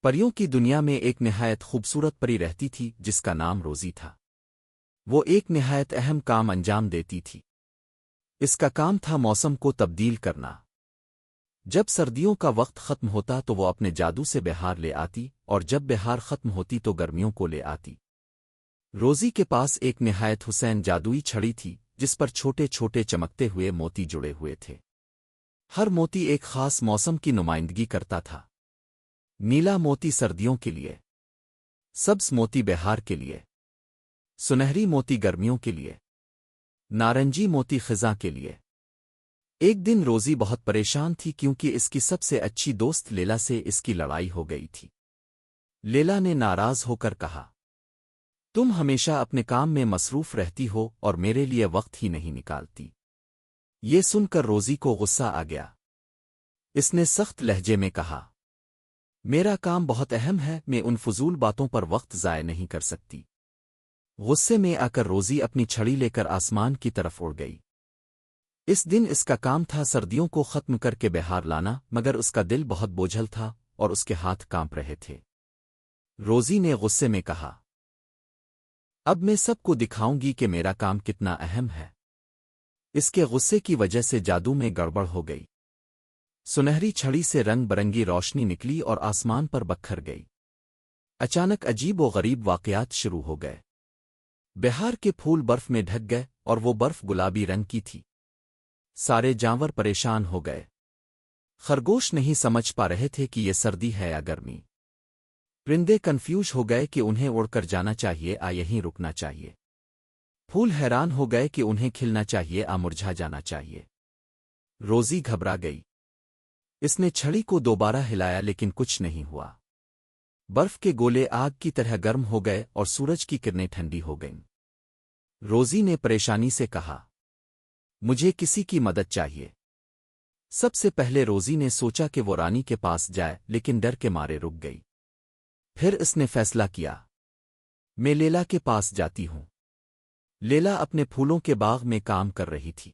پریوں کی دنیا میں ایک نہایت خوبصورت پری رہتی تھی جس کا نام روزی تھا۔ وہ ایک نہایت اہم کام انجام دیتی تھی۔ اس کا کام تھا موسم کو تبدیل کرنا۔ جب سردیوں کا وقت ختم ہوتا تو وہ اپنے جادو سے بہار لے آتی، اور جب بہار ختم ہوتی تو گرمیوں کو لے آتی۔ روزی کے پاس ایک نہایت حسین جادوئی چھڑی تھی جس پر چھوٹے چھوٹے چمکتے ہوئے موتی جڑے ہوئے تھے۔ ہر موتی ایک خاص موسم کی نمائندگی کرتا تھا۔ نیلا موتی سردیوں کے لیے، سبز موتی بہار کے لیے، سنہری موتی گرمیوں کے لیے، نارنجی موتی خزاں کے لیے۔ ایک دن روزی بہت پریشان تھی کیونکہ اس کی سب سے اچھی دوست لیلا سے اس کی لڑائی ہو گئی تھی۔ لیلا نے ناراض ہو کر کہا، تم ہمیشہ اپنے کام میں مصروف رہتی ہو اور میرے لیے وقت ہی نہیں نکالتی۔ یہ سن کر روزی کو غصہ آ گیا۔ اس نے سخت لہجے میں کہا، میرا کام بہت اہم ہے، میں ان فضول باتوں پر وقت ضائع نہیں کر سکتی۔ غصے میں آ کر روزی اپنی چھڑی لے کر آسمان کی طرف اڑ گئی۔ اس دن اس کا کام تھا سردیوں کو ختم کر کے بہار لانا، مگر اس کا دل بہت بوجھل تھا اور اس کے ہاتھ کانپ رہے تھے۔ روزی نے غصے میں کہا، اب میں سب کو دکھاؤں گی کہ میرا کام کتنا اہم ہے۔ اس کے غصے کی وجہ سے جادو میں گڑبڑ ہو گئی۔ سنہری چھڑی سے رنگ برنگی روشنی نکلی اور آسمان پر بکھر گئی۔ اچانک عجیب و غریب واقعات شروع ہو گئے۔ بہار کے پھول برف میں ڈھک گئے اور وہ برف گلابی رنگ کی تھی۔ سارے جانور پریشان ہو گئے۔ خرگوش نہیں سمجھ پا رہے تھے کہ یہ سردی ہے یا گرمی۔ پرندے کنفیوژ ہو گئے کہ انہیں اڑ کر جانا چاہیے یا یہیں رکنا چاہیے۔ پھول حیران ہو گئے کہ انہیں کھلنا چاہیے یا مرجھا جانا چاہیے۔ روزی گھبرا گئی۔ اس نے چھڑی کو دوبارہ ہلایا لیکن کچھ نہیں ہوا۔ برف کے گولے آگ کی طرح گرم ہو گئے اور سورج کی کرنیں ٹھنڈی ہو گئیں۔ روزی نے پریشانی سے کہا، مجھے کسی کی مدد چاہیے۔ سب سے پہلے روزی نے سوچا کہ وہ رانی کے پاس جائے لیکن ڈر کے مارے رک گئی۔ پھر اس نے فیصلہ کیا، میں لیلا کے پاس جاتی ہوں۔ لیلا اپنے پھولوں کے باغ میں کام کر رہی تھی۔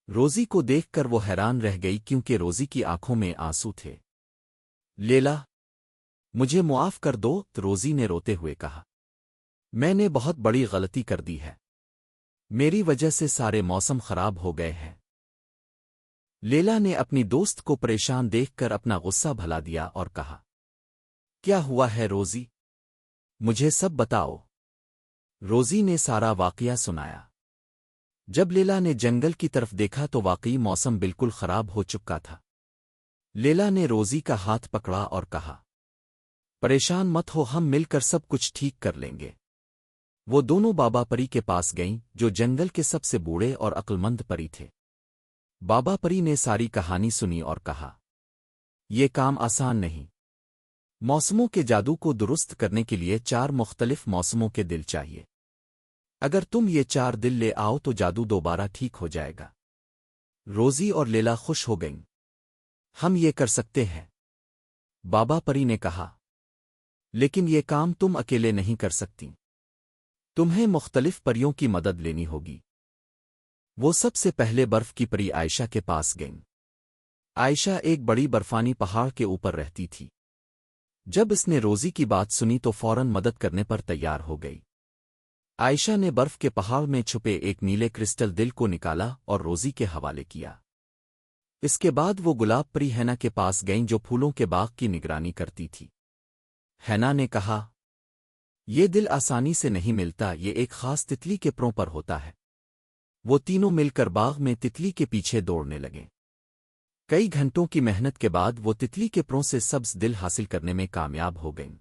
روزی کو دیکھ کر وہ حیران رہ گئی کیونکہ روزی کی آنکھوں میں آنسو تھے۔ لیلا، مجھے معاف کر دو، روزی نے روتے ہوئے کہا۔ میں نے بہت بڑی غلطی کر دی ہے۔ میری وجہ سے سارے موسم خراب ہو گئے ہیں۔ لیلا نے اپنی دوست کو پریشان دیکھ کر اپنا غصہ بھلا دیا اور کہا، کیا ہوا ہے روزی؟ مجھے سب بتاؤ۔ روزی نے سارا واقعہ سنایا۔ جب لیلا نے جنگل کی طرف دیکھا تو واقعی موسم بالکل خراب ہو چکا تھا۔ لیلا نے روزی کا ہاتھ پکڑا اور کہا، پریشان مت ہو، ہم مل کر سب کچھ ٹھیک کر لیں گے۔ وہ دونوں بابا پری کے پاس گئیں جو جنگل کے سب سے بوڑھے اور عقلمند پری تھے۔ بابا پری نے ساری کہانی سنی اور کہا، یہ کام آسان نہیں۔ موسموں کے جادو کو درست کرنے کے لیے 4 مختلف موسموں کے دل چاہیے۔ اگر تم یہ 4 دل لے آؤ تو جادو دوبارہ ٹھیک ہو جائے گا۔ روزی اور لیلا خوش ہو گئیں۔ ہم یہ کر سکتے ہیں، بابا پری نے کہا، لیکن یہ کام تم اکیلے نہیں کر سکتی۔ تمہیں مختلف پریوں کی مدد لینی ہوگی۔ وہ سب سے پہلے برف کی پری عائشہ کے پاس گئیں۔ عائشہ ایک بڑی برفانی پہاڑ کے اوپر رہتی تھی۔ جب اس نے روزی کی بات سنی تو فوراً مدد کرنے پر تیار ہو گئی۔ عائشہ نے برف کے پہاڑ میں چھپے ایک نیلے کرسٹل دل کو نکالا اور روزی کے حوالے کیا۔ اس کے بعد وہ گلاب پری ہینا کے پاس گئیں جو پھولوں کے باغ کی نگرانی کرتی تھی۔ ہینا نے کہا، یہ دل آسانی سے نہیں ملتا، یہ ایک خاص تتلی کے پروں پر ہوتا ہے۔ وہ تینوں مل کر باغ میں تتلی کے پیچھے دوڑنے لگے۔ کئی گھنٹوں کی محنت کے بعد وہ تتلی کے پروں سے سبز دل حاصل کرنے میں کامیاب ہو گئیں۔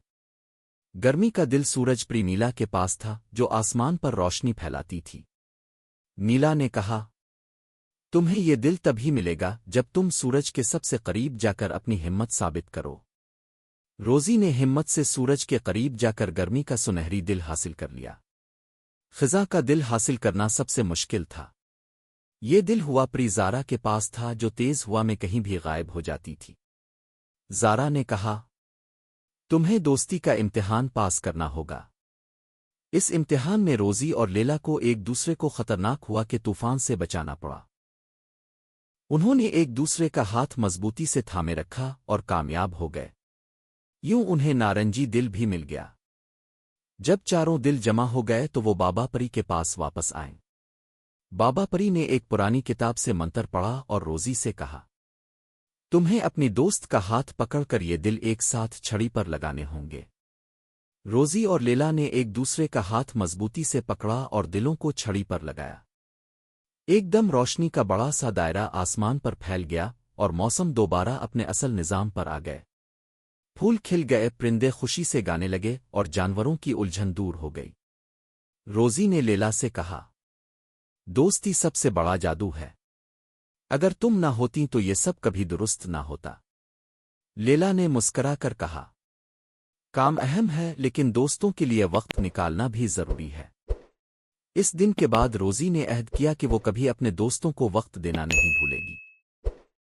گرمی کا دل سورج پری نیلا کے پاس تھا جو آسمان پر روشنی پھیلاتی تھی۔ نیلا نے کہا، تمہیں یہ دل تبھی ملے گا جب تم سورج کے سب سے قریب جا کر اپنی ہمت ثابت کرو۔ روزی نے ہمت سے سورج کے قریب جا کر گرمی کا سنہری دل حاصل کر لیا۔ خزاں کا دل حاصل کرنا سب سے مشکل تھا۔ یہ دل ہوا پری زارا کے پاس تھا جو تیز ہوا میں کہیں بھی غائب ہو جاتی تھی۔ زارا نے کہا، تمہیں دوستی کا امتحان پاس کرنا ہوگا۔ اس امتحان میں روزی اور لیلا کو ایک دوسرے کو خطرناک ہوا کہ طوفان سے بچانا پڑا۔ انہوں نے ایک دوسرے کا ہاتھ مضبوطی سے تھامے رکھا اور کامیاب ہو گئے۔ یوں انہیں نارنجی دل بھی مل گیا۔ جب چاروں دل جمع ہو گئے تو وہ بابا پری کے پاس واپس آئیں۔ بابا پری نے ایک پرانی کتاب سے منتر پڑھا اور روزی سے کہا، تمہیں اپنی دوست کا ہاتھ پکڑ کر یہ دل ایک ساتھ چھڑی پر لگانے ہوں گے۔ روزی اور لیلا نے ایک دوسرے کا ہاتھ مضبوطی سے پکڑا اور دلوں کو چھڑی پر لگایا۔ ایک دم روشنی کا بڑا سا دائرہ آسمان پر پھیل گیا اور موسم دوبارہ اپنے اصل نظام پر آ گئے۔ پھول کھل گئے، پرندے خوشی سے گانے لگے اور جانوروں کی الجھن دور ہو گئی۔ روزی نے لیلا سے کہا، دوستی سب سے بڑا جادو ہے، اگر تم نہ ہوتی تو یہ سب کبھی درست نہ ہوتا۔ لیلا نے مسکرا کر کہا، کام اہم ہے لیکن دوستوں کے لیے وقت نکالنا بھی ضروری ہے۔ اس دن کے بعد روزی نے عہد کیا کہ وہ کبھی اپنے دوستوں کو وقت دینا نہیں بھولے گی۔